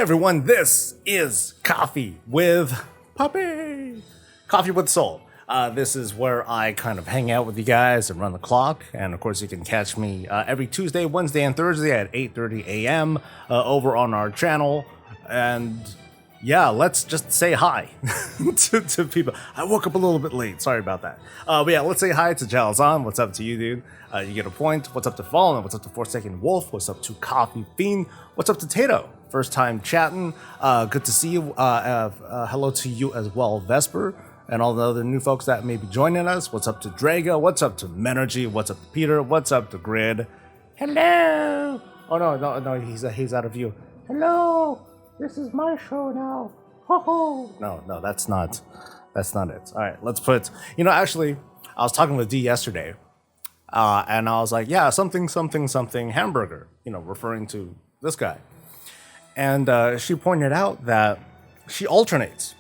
everyone, this is Coffee with Puppy. Coffee with Soul. This is where I kind of hang out with you guys and run the clock. And of course, you can catch me every Tuesday, Wednesday, and Thursday at 8:30 a.m. Over on our channel. And yeah, let's just say hi to people. I woke up a little bit late. Sorry about that. But yeah, let's say hi to Jalzan. What's up to you, dude? You get a point. What's up to Fallen? What's up to 4-Second Wolf? What's up to Coffee Fiend? What's up to Tato? First time chatting. Good to see you. Hello to you as well, Vesper, and all the other new folks that may be joining us. What's up to Drago? What's up to Menergy? What's up to Peter? What's up to Grid? Hello. Oh no, he's out of view. Hello. This is my show now. Ho ho. No, that's not it. All right, let's put. Actually, I was talking with D yesterday, and I was like, yeah, something hamburger. Referring to this guy. And she pointed out that she alternates.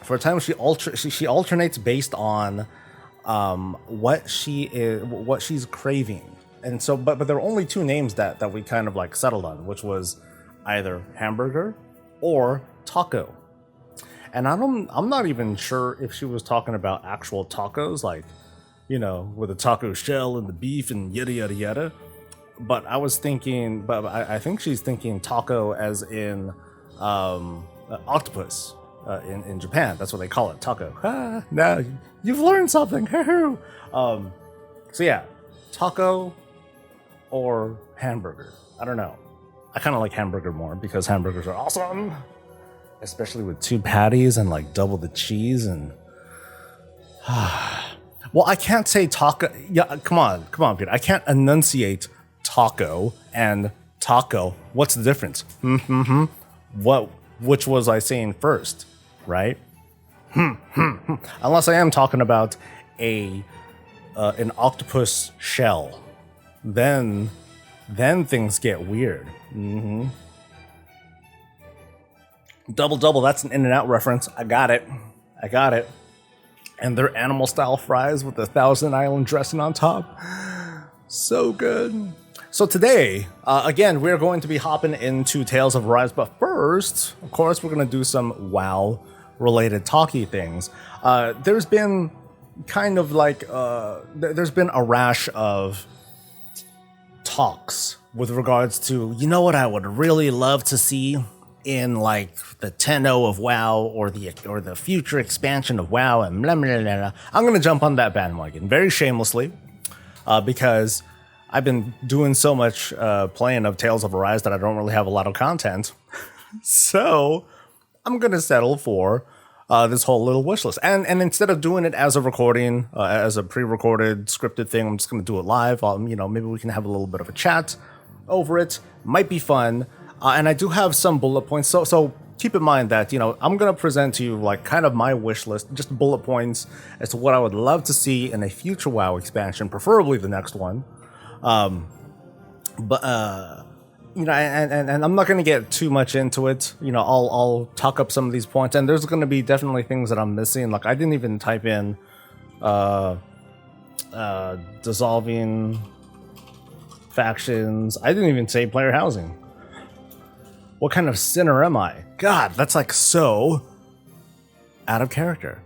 For a time, she alternates based on what she's craving. And so, but there are only two names that we kind of like settled on, which was either hamburger or taco. And I'm not even sure if she was talking about actual tacos, like, with a taco shell and the beef and yada yada yada. But I was thinking, but I think she's thinking taco as in octopus in Japan. That's what they call it, taco. Now you've learned something. So yeah, taco or hamburger. I don't know. I kind of like hamburger more because hamburgers are awesome, especially with 2 patties and like double the cheese and. Well, I can't say taco. Yeah, come on, Peter. I can't enunciate taco and taco. What's the difference? Which was I saying first, right? Unless I am talking about an octopus shell, then things get weird. Double, that's an In-N-Out reference. I got it. And their animal style fries with the Thousand Island dressing on top. So good. So today, again, we're going to be hopping into Tales of Arise, but first, of course, we're going to do some WoW-related talky things. There's been kind of like, there's been a rash of talks with regards to, what I would really love to see in like the 10.0 of WoW or the future expansion of WoW and blah, blah, blah, blah. I'm going to jump on that bandwagon very shamelessly because I've been doing so much playing of Tales of Arise that I don't really have a lot of content. So I'm going to settle for this whole little wish list. And instead of doing it as a recording, as a pre-recorded scripted thing, I'm just going to do it live. Maybe we can have a little bit of a chat over it. Might be fun. And I do have some bullet points. So keep in mind that, I'm going to present to you like kind of my wish list, just bullet points as to what I would love to see in a future WoW expansion, preferably the next one. And I'm not going to get too much into it. I'll talk up some of these points, and there's going to be definitely things that I'm missing. Like I didn't even type in dissolving factions. I didn't even say player housing. What kind of sinner am I? God, that's like so out of character.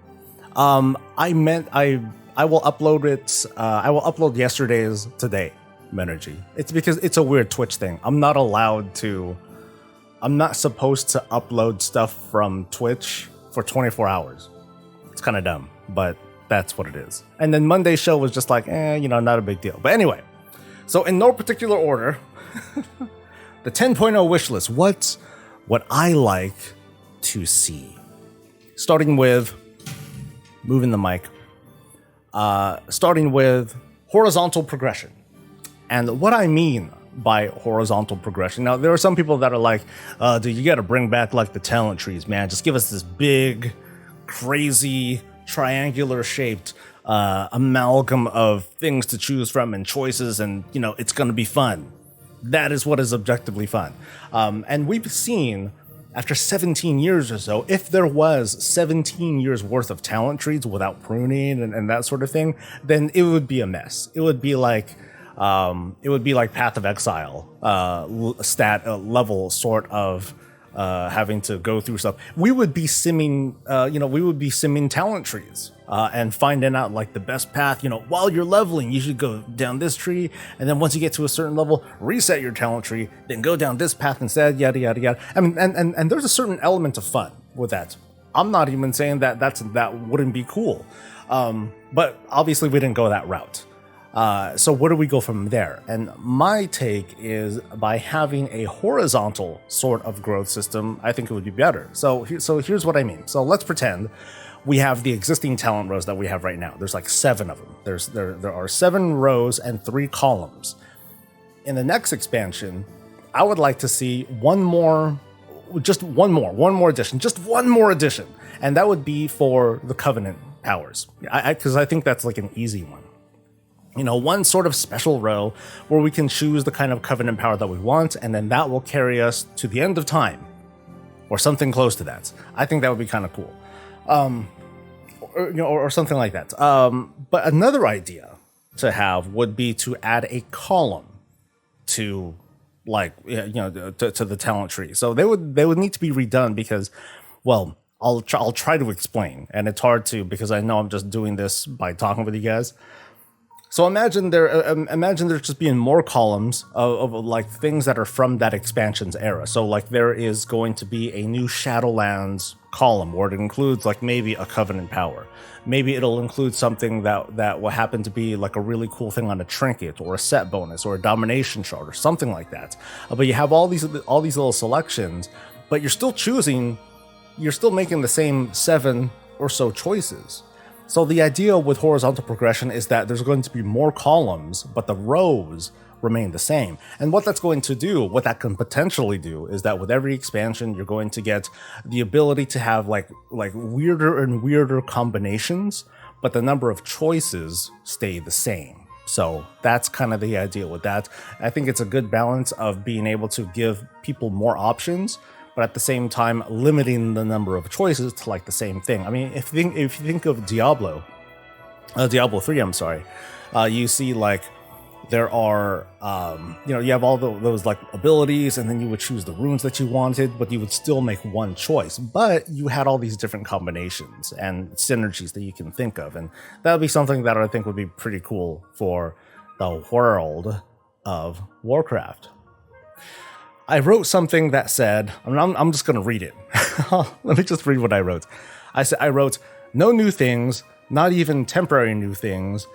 I will upload it. I will upload yesterday's today. Menergy. It's because it's a weird Twitch thing. I'm not supposed to upload stuff from Twitch for 24 hours. It's kind of dumb, but that's what it is. And then Monday's show was just like, not a big deal. But anyway, so in no particular order, the 10.0 wish list. What I like to see. Starting with moving the mic. Starting with horizontal progression. And what I mean by horizontal progression, now there are some people that are like, dude, you got to bring back like the talent trees, man. Just give us this big, crazy, triangular shaped amalgam of things to choose from and choices, and it's going to be fun. That is what is objectively fun. And we've seen after 17 years or so, if there was 17 years worth of talent trees without pruning and that sort of thing, then it would be a mess. It would be like Path of Exile level sort of having to go through stuff. We would be simming, we would be simming talent trees and finding out like the best path. While you're leveling, you should go down this tree, and then once you get to a certain level, reset your talent tree, then go down this path instead. Yada yada yada. I mean, and there's a certain element of fun with that. I'm not even saying that wouldn't be cool, but obviously we didn't go that route. So where do we go from there? And my take is by having a horizontal sort of growth system, I think it would be better. So here's what I mean. So let's pretend we have the existing talent rows that we have right now. There's like 7 of them. There are 7 rows and 3 columns. In the next expansion, I would like to see one more addition, and that would be for the Covenant powers. Because I think that's like an easy one. One sort of special row where we can choose the kind of Covenant power that we want, and then that will carry us to the end of time, or something close to that. I think that would be kind of cool, or something like that. But another idea to have would be to add a column to, to the talent tree. So they would need to be redone because, well, I'll try to explain, and it's hard to because I know I'm just doing this by talking with you guys. So imagine there's just being more columns of like things that are from that expansion's era. So like there is going to be a new Shadowlands column where it includes like maybe a Covenant power. Maybe it'll include something that will happen to be like a really cool thing on a trinket or a set bonus or a domination shard or something like that. But you have all these little selections, but you're still making the same 7 or so choices. So the idea with horizontal progression is that there's going to be more columns, but the rows remain the same. And what that can potentially do is that with every expansion, you're going to get the ability to have like weirder and weirder combinations, but the number of choices stay the same. So that's kind of the idea with that. I think it's a good balance of being able to give people more options, but at the same time limiting the number of choices to like the same thing. I mean, if you think of Diablo 3, I'm sorry, you see like there are, you have all those like abilities, and then you would choose the runes that you wanted, but you would still make one choice. But you had all these different combinations and synergies that you can think of, and that would be something that I think would be pretty cool for the World of Warcraft. I wrote something that said, I'm just going to read it. Let me just read what I wrote. I wrote, no new things, not even temporary new things.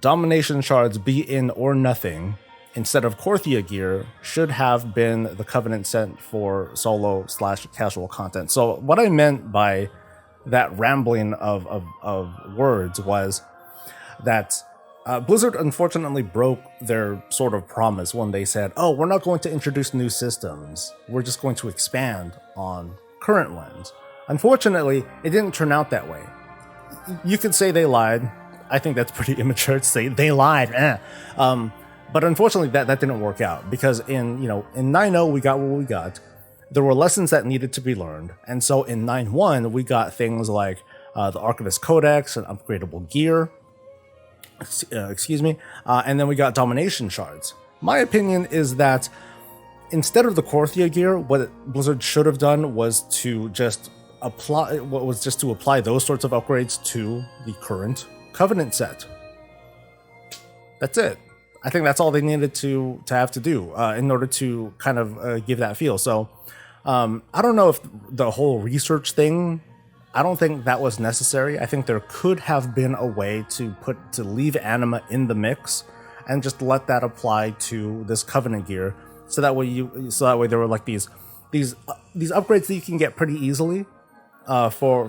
Domination shards be in or nothing. Instead of Korthia gear, should have been the Covenant sent for solo/casual content. So what I meant by that rambling of words was that Blizzard unfortunately broke their sort of promise when they said, oh, we're not going to introduce new systems. We're just going to expand on current ones. Unfortunately, it didn't turn out that way. You could say they lied. I think that's pretty immature to say they lied. But unfortunately, that didn't work out because in 9.0, we got what we got. There were lessons that needed to be learned. And so in 9.1, we got things like the Archivist Codex and upgradable gear. And then we got domination shards. My opinion is that instead of the Korthia gear, what Blizzard should have done was to just apply those sorts of upgrades to the current Covenant set. That's it. I think that's all they needed to have to do in order to kind of give that feel. So I don't know if the whole research thing, I don't think that was necessary. I think there could have been a way to leave anima in the mix and just let that apply to this Covenant gear. So that way there were like these upgrades that you can get pretty easily for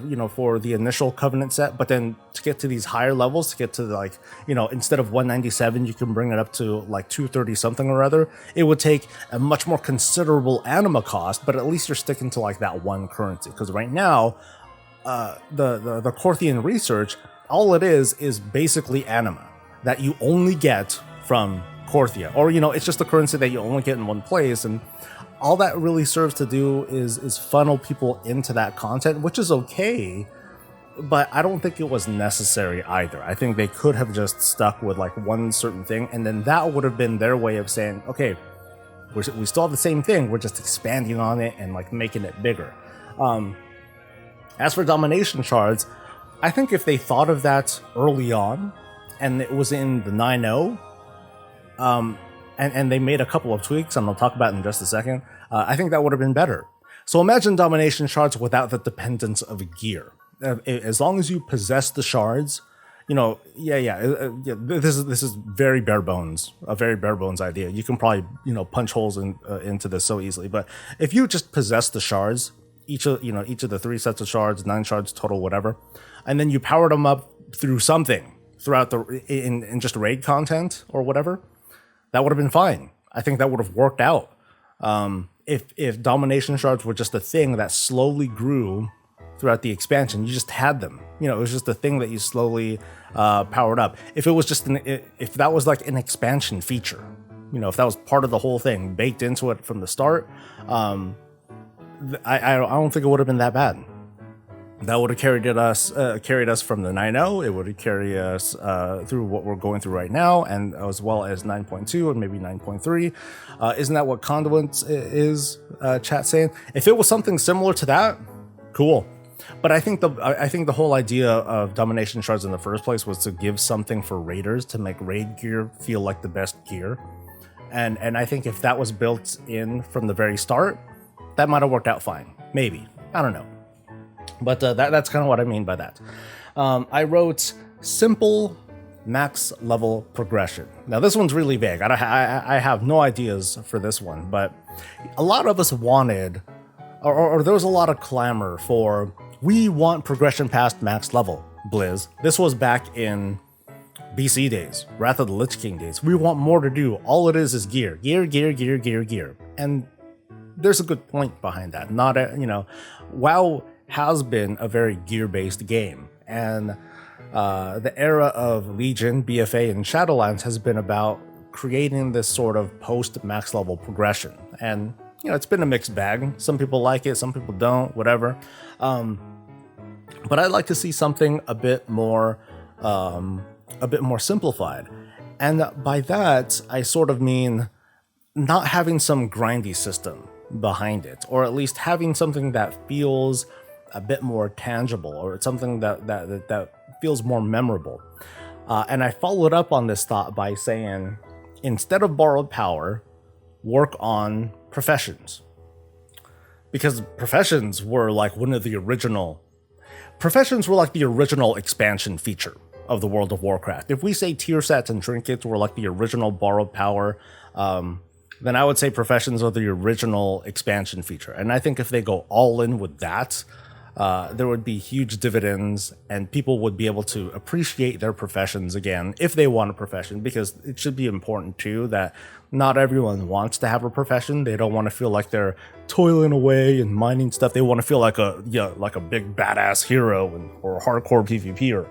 the initial Covenant set, but then to get to these higher levels, to get to like, instead of 197, you can bring it up to like 230 something or other. It would take a much more considerable anima cost, but at least you're sticking to like that one currency. Because right now, the Korthian research, all it is basically anima that you only get from Korthia, or it's just a currency that you only get in one place, and all that really serves to do is funnel people into that content, which is okay, but I don't think it was necessary either. I think they could have just stuck with like one certain thing, and then that would have been their way of saying, okay, We still have the same thing. We're just expanding on it and like making it bigger. As for domination shards, I think if they thought of that early on, and it was in the 9.0, and they made a couple of tweaks, and I'll talk about it in just a second, I think that would have been better. So imagine domination shards without the dependence of gear. As long as you possess the shards, you know, this is very bare bones, a very bare bones idea. You can probably, you know, punch holes into this so easily. But if you just possess the shards, each of the 3 sets of shards, 9 shards total, whatever, and then you powered them up through something throughout in just raid content or whatever, that would have been fine. I think that would have worked out. If domination shards were just a thing that slowly grew throughout the expansion, you just had them. You know, it was just a thing that you slowly powered up. If it was just if that was like an expansion feature, you know, if that was part of the whole thing baked into it from the start, I don't think it would have been that bad. That would have carried us from the 9.0. It would have carried us through what we're going through right now, and as well as 9.2 and maybe 9.3. Isn't that what Conduits is? Chat saying. If it was something similar to that, cool. But I think the whole idea of domination shards in the first place was to give something for raiders to make raid gear feel like the best gear, and I think if that was built in from the very start, that might have worked out fine. Maybe, I don't know. But that's kind of what I mean by that. I wrote simple max level progression. Now this one's really vague. I have no ideas for this one, but a lot of us wanted, or there was a lot of clamor for, we want progression past max level, Blizz. This was back in BC days, Wrath of the Lich King days. We want more to do. All it is gear. Gear. And there's a good point behind that. WoW has been a very gear-based game, and the era of Legion, BFA, and Shadowlands has been about creating this sort of post-max level progression. And you know, it's been a mixed bag. Some people like it, some people don't, whatever. But I'd like to see something a bit more simplified. And by that, I sort of mean not having some grindy system behind it, or at least having something that feels a bit more tangible, or it's something that feels more memorable. And I followed up on this thought by saying, instead of borrowed power, work on professions. Because professions were like the original expansion feature of the World of Warcraft. If we say tier sets and trinkets were like the original borrowed power, then I would say professions are the original expansion feature. And I think if they go all in with that, there would be huge dividends, and people would be able to appreciate their professions again if they want a profession, because it should be important too that not everyone wants to have a profession. They don't want to feel like they're toiling away and mining stuff. They want to feel like a big badass hero or a hardcore PvPer.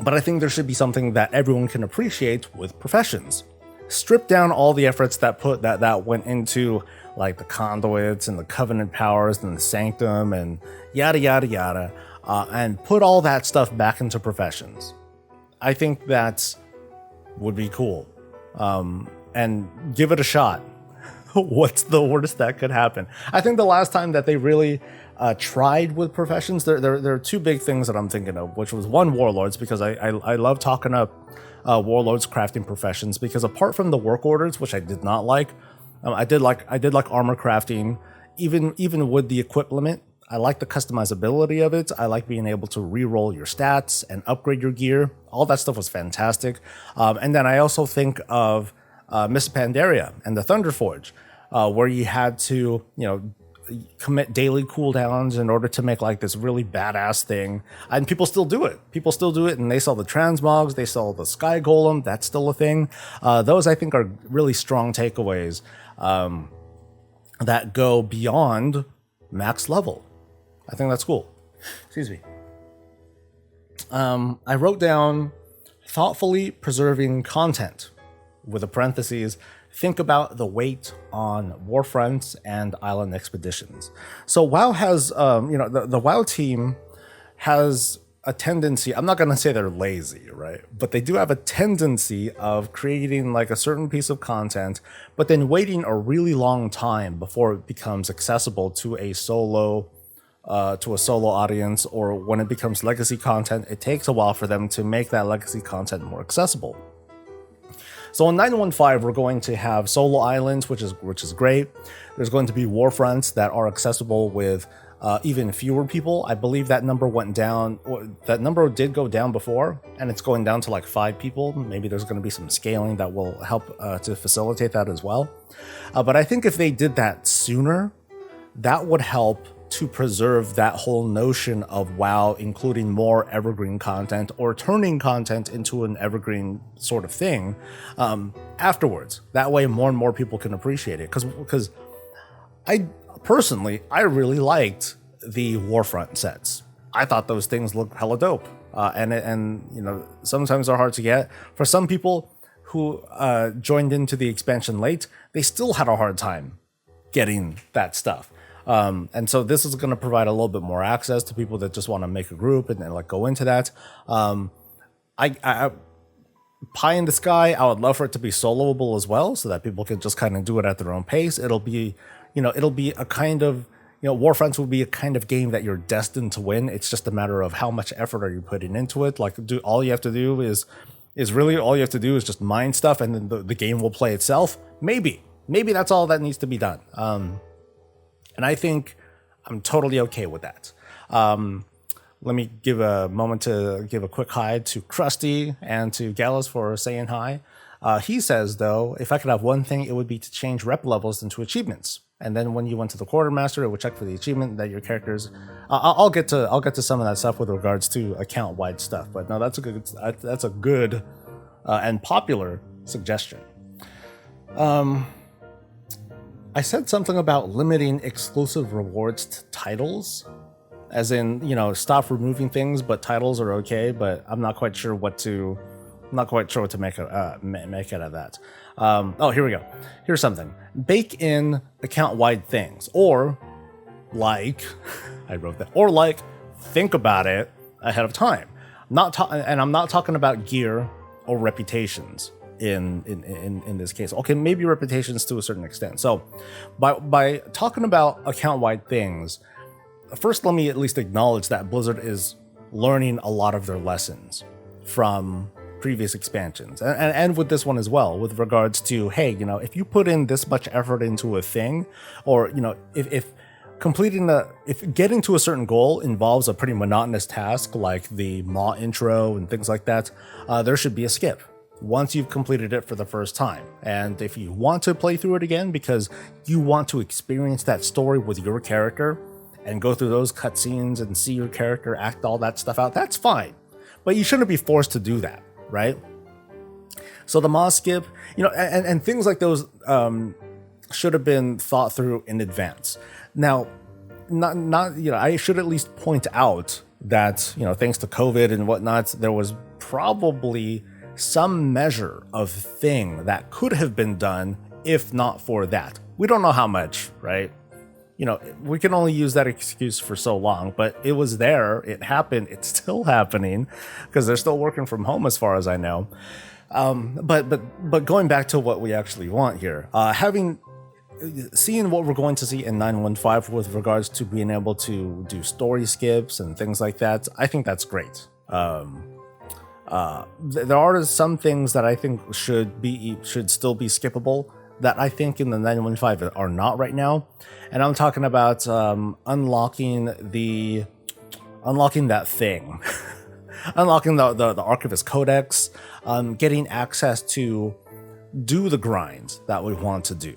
But I think there should be something that everyone can appreciate with professions. Strip down all the efforts that went into like the conduits and the covenant powers and the sanctum and yada yada yada, and put all that stuff back into professions. I think that would be cool, and give it a shot. What's the worst that could happen? I think the last time that they really tried with professions, there are 2 big things that I'm thinking of, which was one, warlords, because I love talking up warlords crafting professions, because apart from the work orders, which I did not like, I did like armor crafting, even with the equipment. I like the customizability of it. I like being able to re-roll your stats and upgrade your gear. All that stuff was fantastic. And then I also think of Miss Pandaria and the Thunderforge, where you had to, commit daily cooldowns in order to make like this really badass thing. And people still do it. And they sell the transmogs, they sell the sky golem. That's still a thing. Those I think are really strong takeaways that go beyond max level. I think that's cool. Excuse me. I wrote down thoughtfully preserving content with a parentheses. Think about the weight on warfronts and island expeditions. So WoW has, the WoW team has a tendency, I'm not going to say they're lazy, right? But they do have a tendency of creating like a certain piece of content, but then waiting a really long time before it becomes accessible to a solo audience, or when it becomes legacy content, it takes a while for them to make that legacy content more accessible. So in 915, we're going to have solo islands, which is great. There's going to be war fronts that are accessible with even fewer people. I believe that number went down, or that number did go down before, and it's going down to like 5 people. Maybe there's going to be some scaling that will help to facilitate that as well. But I think if they did that sooner, that would help to preserve that whole notion of WoW including more evergreen content, or turning content into an evergreen sort of thing afterwards. That way more and more people can appreciate it. Because I personally, I really liked the Warfront sets. I thought those things looked hella dope. And you know, sometimes they're hard to get. For some people who joined into the expansion late, they still had a hard time getting that stuff. And so this is going to provide a little bit more access to people that just want to make a group and like go into that. I pie in the sky, I would love for it to be soloable as well, so that people can just kind of do it at their own pace. It'll be a kind of, Warfronts will be a kind of game that you're destined to win. It's just a matter of how much effort are you putting into it. Like, all you have to do is just mine stuff, and then the game will play itself. Maybe that's all that needs to be done. And I think I'm totally okay with that. Let me give a moment to give a quick hi to Krusty and to Gallus for saying hi. He says, though, if I could have one thing, it would be to change rep levels into achievements. And then when you went to the quartermaster, it would check for the achievement that your characters. I'll get to some of that stuff with regards to account-wide stuff. But no, that's a good and popular suggestion. I said something about limiting exclusive rewards to titles, as in, stop removing things, but titles are okay. But I'm not quite sure what to make out of that. Here we go. Here's something. Bake in account-wide things, or like, I wrote that, or like, think about it ahead of time. And I'm not talking about gear or reputations. In this case, okay, maybe reputations to a certain extent. So by talking about account-wide things, first let me at least acknowledge that Blizzard is learning a lot of their lessons from previous expansions, and with this one as well, with regards to, hey, if you put in this much effort into a thing, or if getting to a certain goal involves a pretty monotonous task like the Maw intro and things like that, there should be a skip once you've completed it for the first time. And if you want to play through it again because you want to experience that story with your character and go through those cutscenes and see your character act all that stuff out, that's fine. But you shouldn't be forced to do that, right? So the Maw skip, and things like those should have been thought through in advance. Now, I should at least point out that, thanks to COVID and whatnot, there was probably some measure of thing that could have been done if not for that. We don't know how much, right? We can only use that excuse for so long, but it was there, it happened, it's still happening, because they're still working from home as far as I know. But going back to what we actually want here, seeing what we're going to see in 915 with regards to being able to do story skips and things like that, I think that's great. There are some things that I think should still be skippable that I think in the 915 are not right now, and I'm talking about unlocking that thing, unlocking the Archivist Codex, getting access to do the grinds that we want to do,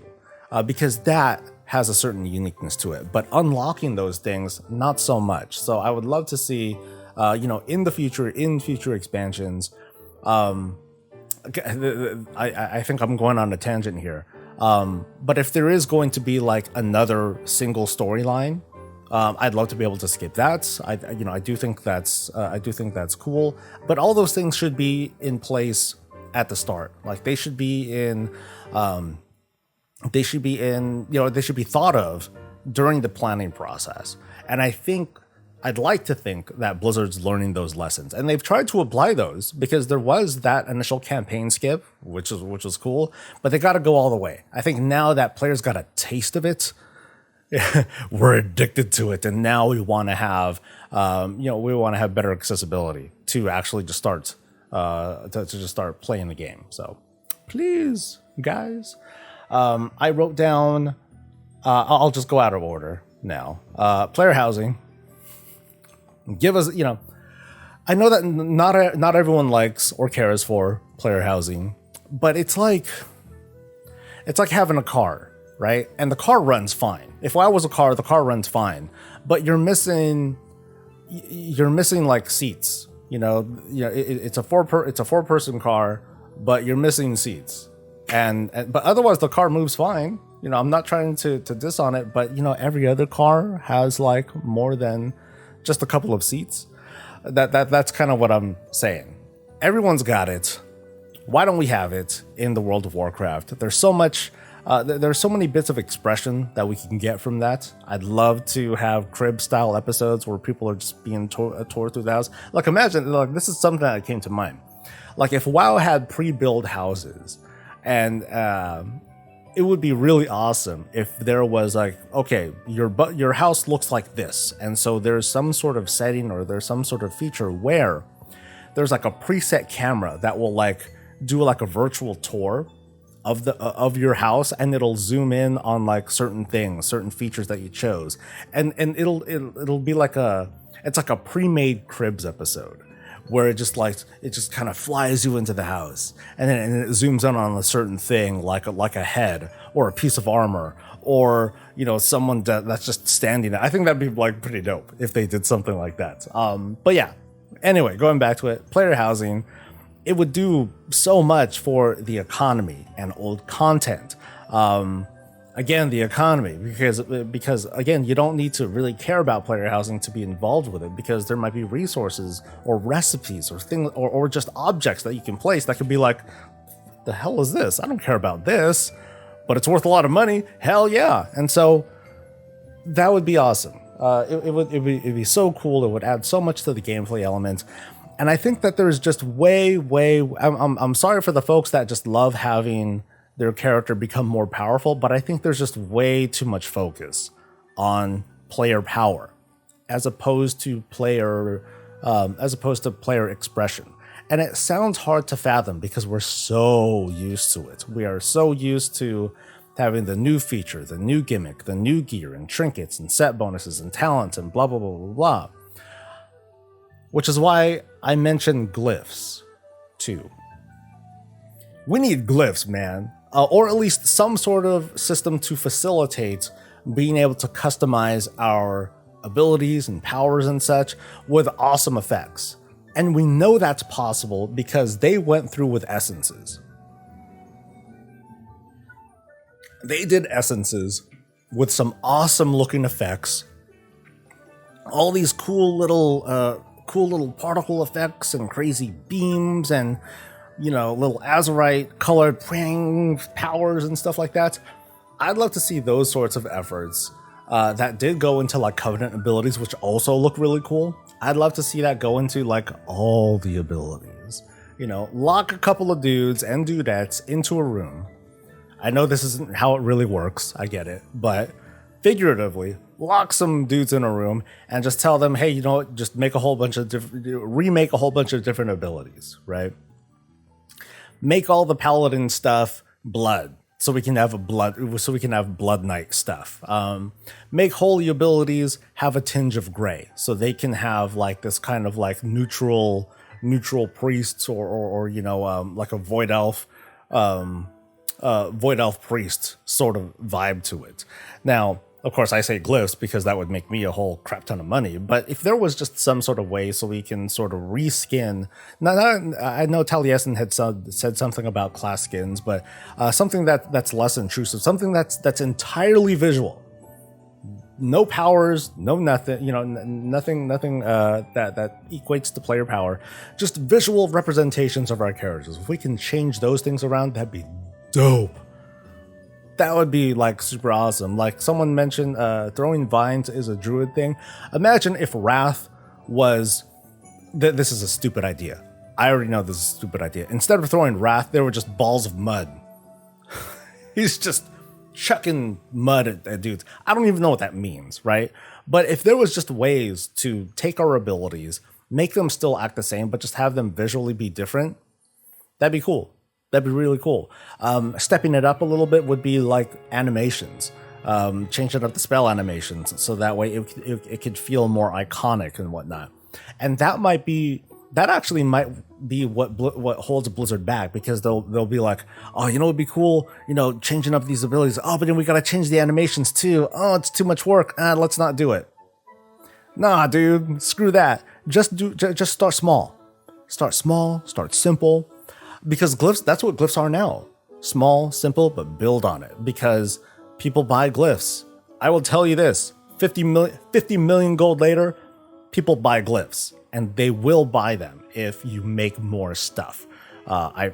because that has a certain uniqueness to it. But unlocking those things, not so much. So I would love to see, in future expansions. I think I'm going on a tangent here. But if there is going to be like another single storyline, I'd love to be able to skip that. I do think that's cool. But all those things should be in place at the start. Like they should be thought of during the planning process. And I think I'd like to think that Blizzard's learning those lessons, and they've tried to apply those because there was that initial campaign skip, which was cool, but they got to go all the way. I think now that players got a taste of it, we're addicted to it, and now we want to have, we want to have better accessibility to actually just start, to just start playing the game. So, please, guys, I wrote down. I'll just go out of order now. Player housing. Give us, I know that not everyone likes or cares for player housing, but it's like having a car, right? And the car runs fine. If I was a car, the car runs fine, but you're missing like seats. It's a four person car, but you're missing seats, but otherwise the car moves fine. I'm not trying to diss on it, but every other car has like more than just a couple of seats. That's kind of what I'm saying. Everyone's got it. Why don't we have it in the World of Warcraft? There's so much. There's so many bits of expression that we can get from that. I'd love to have crib style episodes where people are just being toured through the house. Like imagine, this is something that came to mind. Like if WoW had pre-built houses, and it would be really awesome if there was like, okay, your house looks like this, and so there's some sort of setting or there's some sort of feature where there's like a preset camera that will like do like a virtual tour of your house, and it'll zoom in on like certain things, certain features that you chose, and it'll be like it's like a pre-made Cribs episode where it just kind of flies you into the house, and then it zooms in on a certain thing, like a head or a piece of armor, or someone that's just standing there. I think that'd be like pretty dope if they did something like that. But yeah, anyway, going back to it, player housing, it would do so much for the economy and old content. Again, the economy, because again, you don't need to really care about player housing to be involved with it, because there might be resources or recipes or things or just objects that you can place that could be like, the hell is this? I don't care about this, but it's worth a lot of money. Hell yeah. And so that would be awesome. It'd be so cool. It would add so much to the gameplay element. And I think that there's just I'm sorry for the folks that just love having their character become more powerful, but I think there's just way too much focus on player power as opposed to player expression. And it sounds hard to fathom because we're so used to it. We are so used to having the new feature, the new gimmick, the new gear and trinkets and set bonuses and talents and blah, blah, blah, blah, blah. Which is why I mentioned glyphs too. We need glyphs, man. Or at least some sort of system to facilitate being able to customize our abilities and powers and such with awesome effects. And we know that's possible because they went through with essences. They did essences with some awesome looking effects. All these cool little particle effects and crazy beams and little azurite colored powers and stuff like that. I'd love to see those sorts of efforts that did go into like Covenant abilities, which also look really cool. I'd love to see that go into like all the abilities. Lock a couple of dudes and dudettes into a room. I know this isn't how it really works. I get it. But figuratively, lock some dudes in a room and just tell them, hey, just remake a whole bunch of different abilities, right? Make all the paladin stuff blood, so we can have blood knight stuff. Make holy abilities have a tinge of gray, so they can have like this kind of like neutral priests or like a void elf priest sort of vibe to it. Now, of course, I say glyphs because that would make me a whole crap ton of money. But if there was just some sort of way so we can sort of reskin, I know Taliesin had said something about class skins, but something that's less intrusive, something that's entirely visual, no powers, no nothing, nothing that equates to player power, just visual representations of our characters. If we can change those things around, that'd be dope. That would be like super awesome. Like someone mentioned, throwing vines is a druid thing. Imagine if Wrath was. This is a stupid idea. I already know this is a stupid idea. Instead of throwing Wrath, there were just balls of mud. He's just chucking mud at dudes. I don't even know what that means, right? But if there was just ways to take our abilities, make them still act the same, but just have them visually be different, that'd be cool. That'd be really cool. Stepping it up a little bit would be like animations. Changing up the spell animations so that way it could feel more iconic and whatnot. And that actually might be what holds Blizzard back, because they'll be like, oh, you know, it'd be cool, you know, changing up these abilities. Oh, but then we gotta change the animations too. Oh, it's too much work. Let's not do it. Nah, dude, screw that. Just start small. Start small. Start simple. Because glyphs, that's what glyphs are now. Small, simple, but build on it. Because people buy glyphs. I will tell you this: 50 million gold later, people buy glyphs. And they will buy them if you make more stuff. I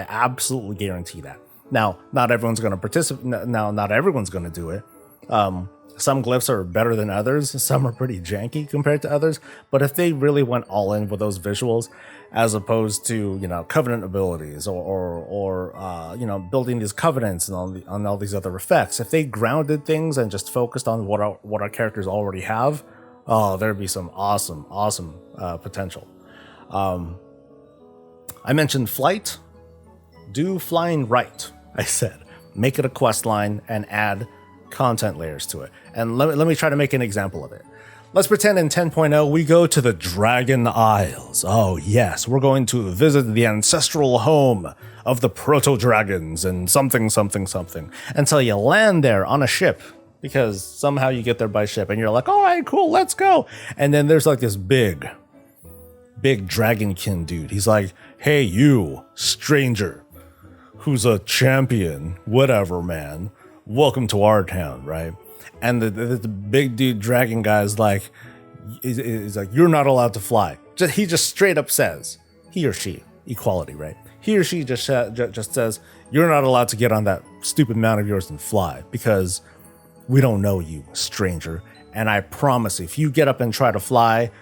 absolutely guarantee that. Now, not everyone's going to participate. Now, not everyone's going to do it. Some glyphs are better than others. Some are pretty janky compared to others. But if they really went all in with those visuals, as opposed to, you know, covenant abilities or you know, building these covenants and on all these other effects, if they grounded things and just focused on what our characters already have, oh, there'd be some awesome potential. I mentioned flight. Do flying right. I said, make it a quest line and add content layers to it. And let me try to make an example of it. Let's pretend in 10.0 we go to the Dragon Isles. Oh yes, we're going to visit the ancestral home of the proto-dragons and something. And so you land there on a ship, because somehow you get there by ship and you're like, all right, cool, let's go. And then there's like this big dragonkin dude. He's like, hey, you stranger who's a champion, whatever, man. Welcome to our town, right? And the big dude dragon guy is like, he's like, you're not allowed to fly. He just straight up says, he or she, equality, right? He or she just says, you're not allowed to get on that stupid mount of yours and fly, because we don't know you, stranger. And I promise, if you get up and try to fly,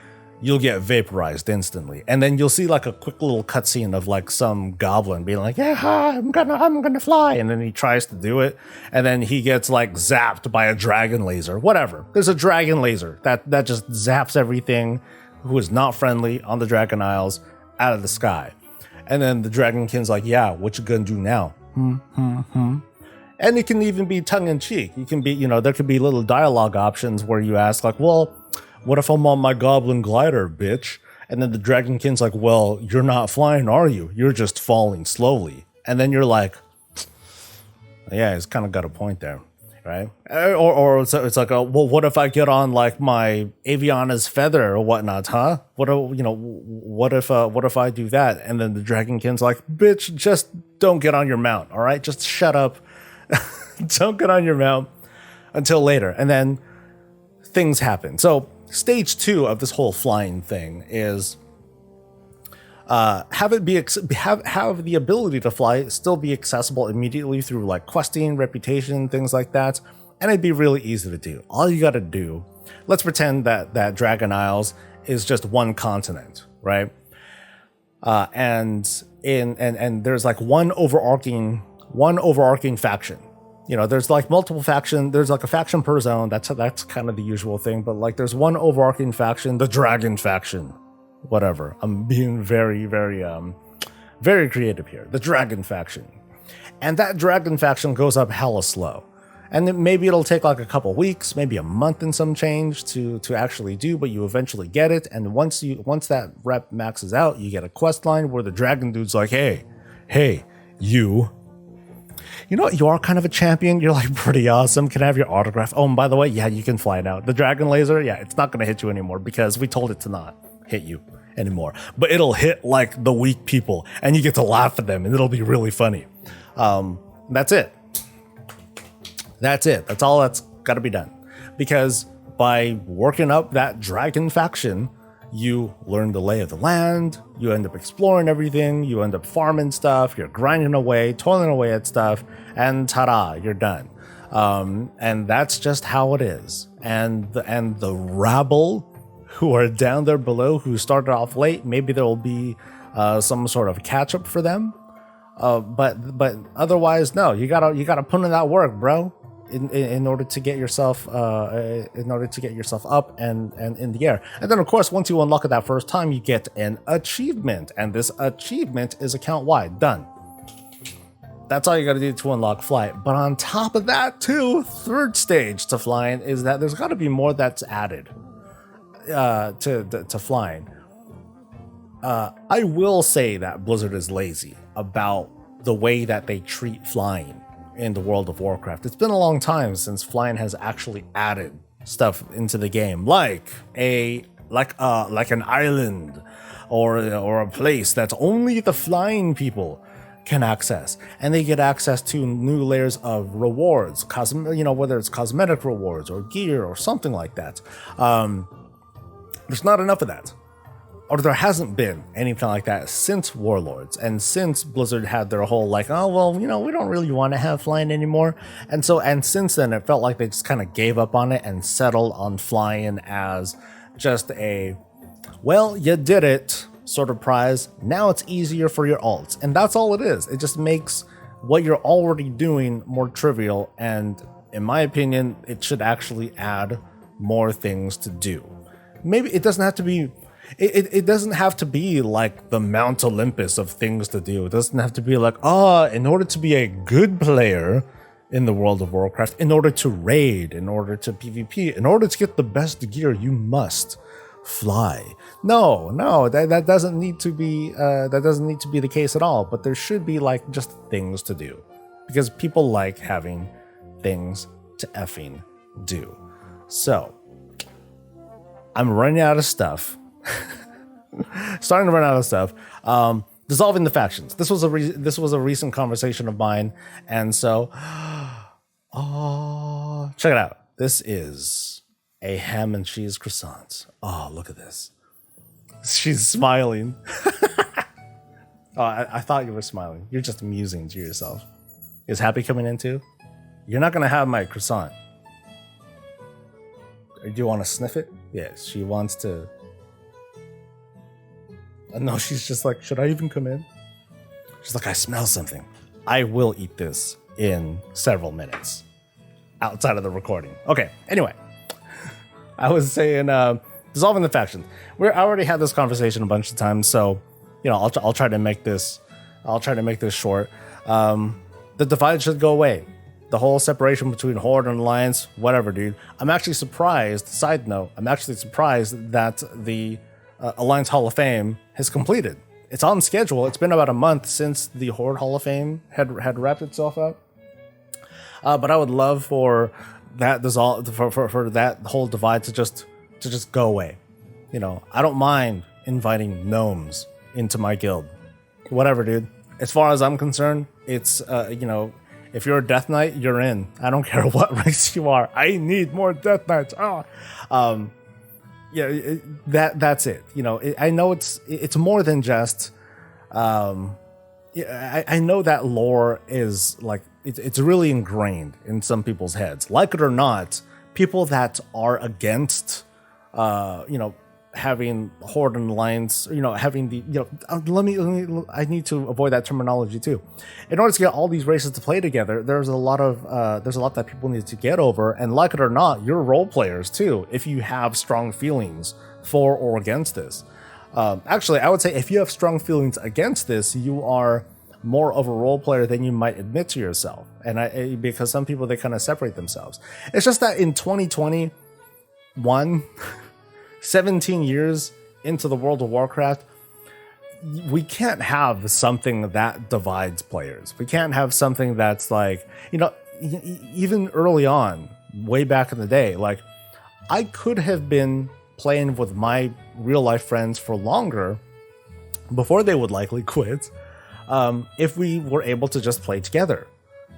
you'll get vaporized instantly. And then you'll see like a quick little cutscene of like some goblin being like, yeah, I'm gonna fly. And then he tries to do it. And then he gets like zapped by a dragon laser, whatever. There's a dragon laser that just zaps everything who is not friendly on the Dragon Isles out of the sky. And then the dragonkin's like, yeah, what you gonna do now? And it can even be tongue-in-cheek. You can be, you know, there could be little dialogue options where you ask like, well, what if I'm on my goblin glider, bitch? And then the dragonkin's like, well, you're not flying, are you? You're just falling slowly. And then you're like, yeah, it's kind of got a point there, right? Or it's like, well, what if I get on like my Aviana's feather or whatnot, huh? What if I do that? And then the dragonkin's like, bitch, just don't get on your mount, all right? Just shut up. Don't get on your mount until later. And then things happen. So stage 2 of this whole flying thing is have the ability to fly still be accessible immediately through like questing, reputation, things like that. And it'd be really easy to do. All you got to do, let's pretend that Dragon Isles is just one continent, right? And there's like one overarching faction. You know, there's like multiple factions. There's like a faction per zone. That's kind of the usual thing. But like, there's one overarching faction, the Dragon faction. Whatever. I'm being very, very, very creative here. The Dragon faction, and that Dragon faction goes up hella slow, and then maybe it'll take like a couple weeks, maybe a month and some change to actually do. But you eventually get it, and once that rep maxes out, you get a quest line where the Dragon dude's like, hey, you know what? You are kind of a champion. You're like pretty awesome. Can I have your autograph? Oh, and by the way, yeah, you can fly now. The dragon laser, yeah, it's not going to hit you anymore because we told it to not hit you anymore. But it'll hit like the weak people, and you get to laugh at them, and it'll be really funny. That's it. That's all that's got to be done. Because by working up that dragon faction, you learn the lay of the land, you end up exploring everything, you end up farming stuff, you're grinding away, toiling away at stuff, and ta-da, you're done. And that's just how it is. And the rabble who are down there below, who started off late, maybe there will be some sort of catch up for them. But otherwise, no. You gotta put in that work, bro. In order to get yourself up and in the air. And then of course, once you unlock it that first time, you get an achievement, and this achievement is account wide. Done. That's all you gotta do to unlock flight. But on top of that too, third stage to flying is that there's gotta be more that's added to flying. I will say that Blizzard is lazy about the way that they treat flying in the World of Warcraft. It's been a long time since flying has actually added stuff into the game, like an island or a place that's only the flying people can access, and they get access to new layers of rewards, whether it's cosmetic rewards or gear or something like that. There's not enough of that. Or there hasn't been anything like that since Warlords, and since Blizzard had their whole we don't really want to have flying anymore. And since then, it felt like they just kind of gave up on it and settled on flying as just a, well, you did it sort of prize. Now it's easier for your alts, and that's all it is. It just makes what you're already doing more trivial, and in my opinion, it should actually add more things to do. Maybe it doesn't have to be. It doesn't have to be like the Mount Olympus of things to do. It doesn't have to be like, in order to be a good player in the World of Warcraft, in order to raid, in order to PvP, in order to get the best gear, you must fly. No, that doesn't need to be the case at all. But there should be like just things to do, because people like having things to effing do. So I'm running out of stuff. Starting to run out of stuff. Dissolving the factions. This was a recent conversation of mine, and so check it out. This is a ham and cheese croissant. Oh, look at this. She's smiling. I thought you were smiling. You're just musing to yourself. Is Happy coming in too? You're not gonna have my croissant. Do you want to sniff it? Yes, she wants to. No, she's just like, should I even come in? She's like, I smell something. I will eat this in several minutes outside of the recording. Okay, anyway. I was saying, dissolving the factions. I already had this conversation a bunch of times, so, I'll try to make this short. The divide should go away. The whole separation between Horde and Alliance, whatever, dude. I'm actually surprised, side note, that the Alliance Hall of Fame has completed. It's on schedule. It's been about a month since the Horde Hall of Fame had wrapped itself up. But I would love for that for that whole divide to just go away. I don't mind inviting gnomes into my guild. Whatever, dude. As far as I'm concerned, it's if you're a Death Knight, you're in. I don't care what race you are. I need more Death Knights. Yeah, that's it. I know it's more than just. I know that lore is like it's really ingrained in some people's heads. Like it or not, people that are against, having Horde and Alliance, having the, I need to avoid that terminology too. In order to get all these races to play together, there's a lot that people need to get over. And like it or not, you're role players too, if you have strong feelings for or against this. Actually, I would say if you have strong feelings against this, you are more of a role player than you might admit to yourself. And because some people, they kind of separate themselves. It's just that in 2021, 17 years into the World of Warcraft, we can't have something that divides players. We can't have something that's like, even early on, way back in the day, like I could have been playing with my real life friends for longer before they would likely quit, if we were able to just play together.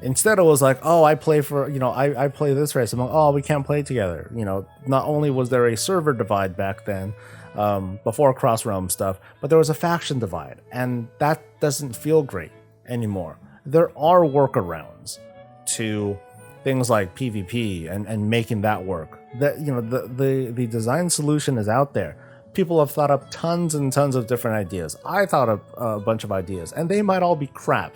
Instead, it was like, oh, I play for, I play this race. I'm like, oh, we can't play together. Not only was there a server divide back then, before cross-realm stuff, but there was a faction divide, and that doesn't feel great anymore. There are workarounds to things like PvP and making that work. That, you know, the design solution is out there. People have thought up tons and tons of different ideas. I thought up a bunch of ideas, and they might all be crap,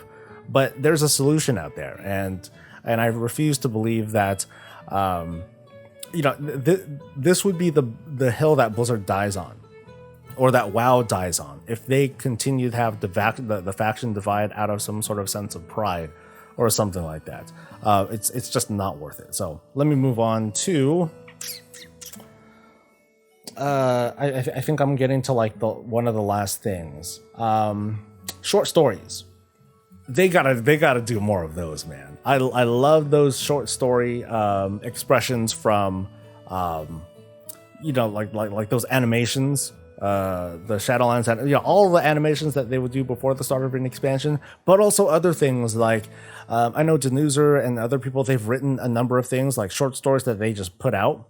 but there's a solution out there, and I refuse to believe that, you know, this would be the hill that Blizzard dies on, or that WoW dies on, if they continue to have the faction divide out of some sort of sense of pride or something like that. It's just not worth it. So let me move on to. I think I'm getting to like one of the last things. Short stories. They gotta do more of those, man. I love those short story expressions from you know, like those animations, the Shadowlands, you know, all the animations that they would do before the start of an expansion, but also other things like I know Denuser and other people, they've written a number of things like short stories that they just put out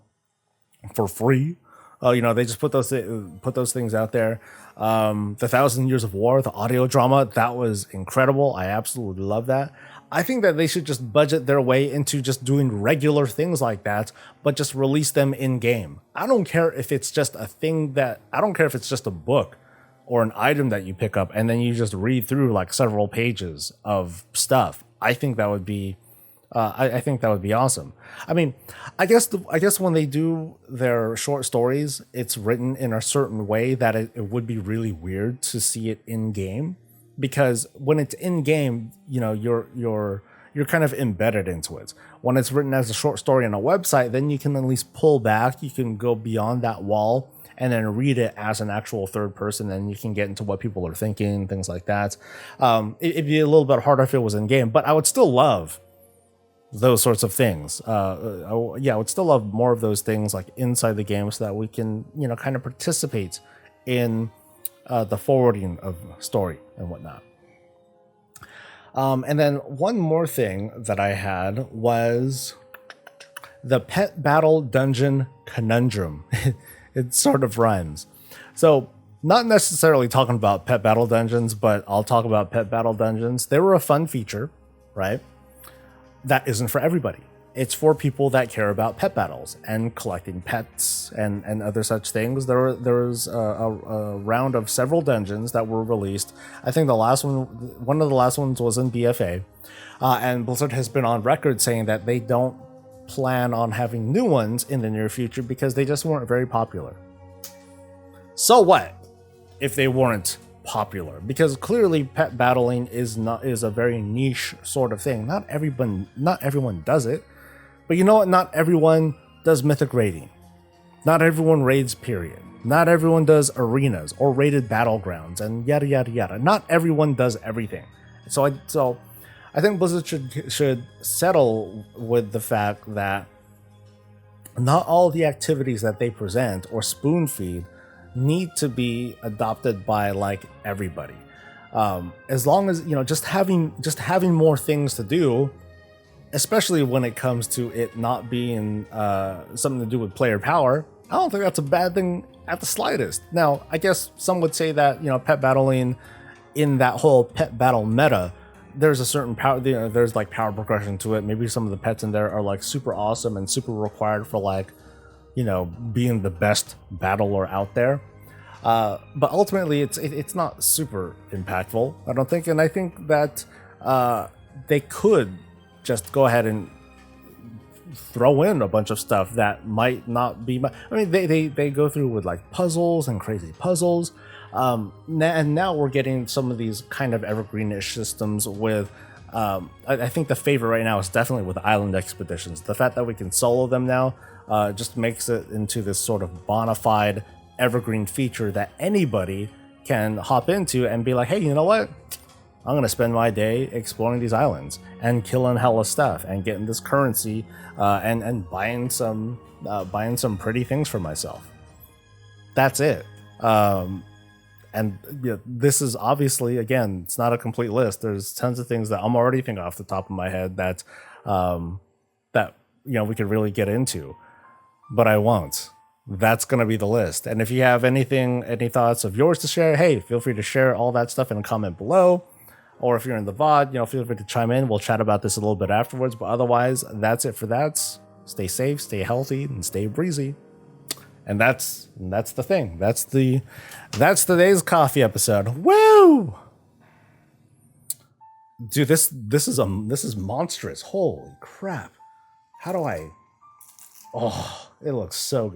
for free. You know, they just put those things out there. The 1,000 Years of War, the audio drama, that was incredible. I absolutely love that. I think that they should just budget their way into just doing regular things like that, but just release them in game. I don't care if it's just a book or an item that you pick up and then you just read through like several pages of stuff. I think that would be I think that would be awesome. I mean, I guess when they do their short stories, it's written in a certain way that it would be really weird to see it in game, because when it's in game, you know, you're kind of embedded into it. When it's written as a short story on a website, then you can at least pull back. You can go beyond that wall and then read it as an actual third person, and you can get into what people are thinking, things like that. It'd be a little bit harder if it was in game, but I would still love those sorts of things. I would still love more of those things like inside the game, so that we can, you know, kind of participate in the forwarding of story and whatnot. And then one more thing that I had was the pet battle dungeon conundrum. It sort of rhymes. So not necessarily talking about pet battle dungeons, but I'll talk about pet battle dungeons. They were a fun feature, right? That isn't for everybody. It's for people that care about pet battles and collecting pets and other such things. There was a round of several dungeons that were released. I think one of the last ones was in BFA. And Blizzard has been on record saying that they don't plan on having new ones in the near future because they just weren't very popular. So what if they weren't popular? Because clearly pet battling is a very niche sort of thing. Not everyone does it, but you know what? Not everyone does mythic raiding. Not everyone raids, period. Not everyone does arenas or raided battlegrounds and yada yada yada. Not everyone does everything. So I think Blizzard should settle with the fact that not all the activities that they present or spoon feed need to be adopted by like everybody. As long as, you know, just having more things to do, especially when it comes to it not being something to do with player power, I don't think that's a bad thing at the slightest. Now, I guess some would say that, you know, pet battling in that whole pet battle meta, there's a certain power, you know, there's like power progression to it. Maybe some of the pets in there are like super awesome and super required for like, you know, being the best battler out there. But ultimately, it's not super impactful, I don't think. And I think that they could just go ahead and throw in a bunch of stuff that might not be. I mean, they go through with like puzzles and crazy puzzles. And now we're getting some of these kind of evergreenish systems with. I think the favorite right now is definitely with island expeditions. The fact that we can solo them now just makes it into this sort of bona fide evergreen feature that anybody can hop into and be like, hey, you know what? I'm going to spend my day exploring these islands and killing hella stuff and getting this currency and buying some pretty things for myself. That's it. And you know, this is obviously, again, it's not a complete list. There's tons of things that I'm already thinking off the top of my head that you know, we could really get into, but I won't. That's going to be the list. And if you have any thoughts of yours to share, hey, feel free to share all that stuff in a comment below. Or if you're in the VOD, feel free to chime in. We'll chat about this a little bit afterwards. But otherwise, that's it for that. Stay safe, stay healthy, and stay breezy. And that's the thing. That's today's coffee episode. Woo! Dude, this is monstrous. Holy crap. How do I... Oh, it looks so good.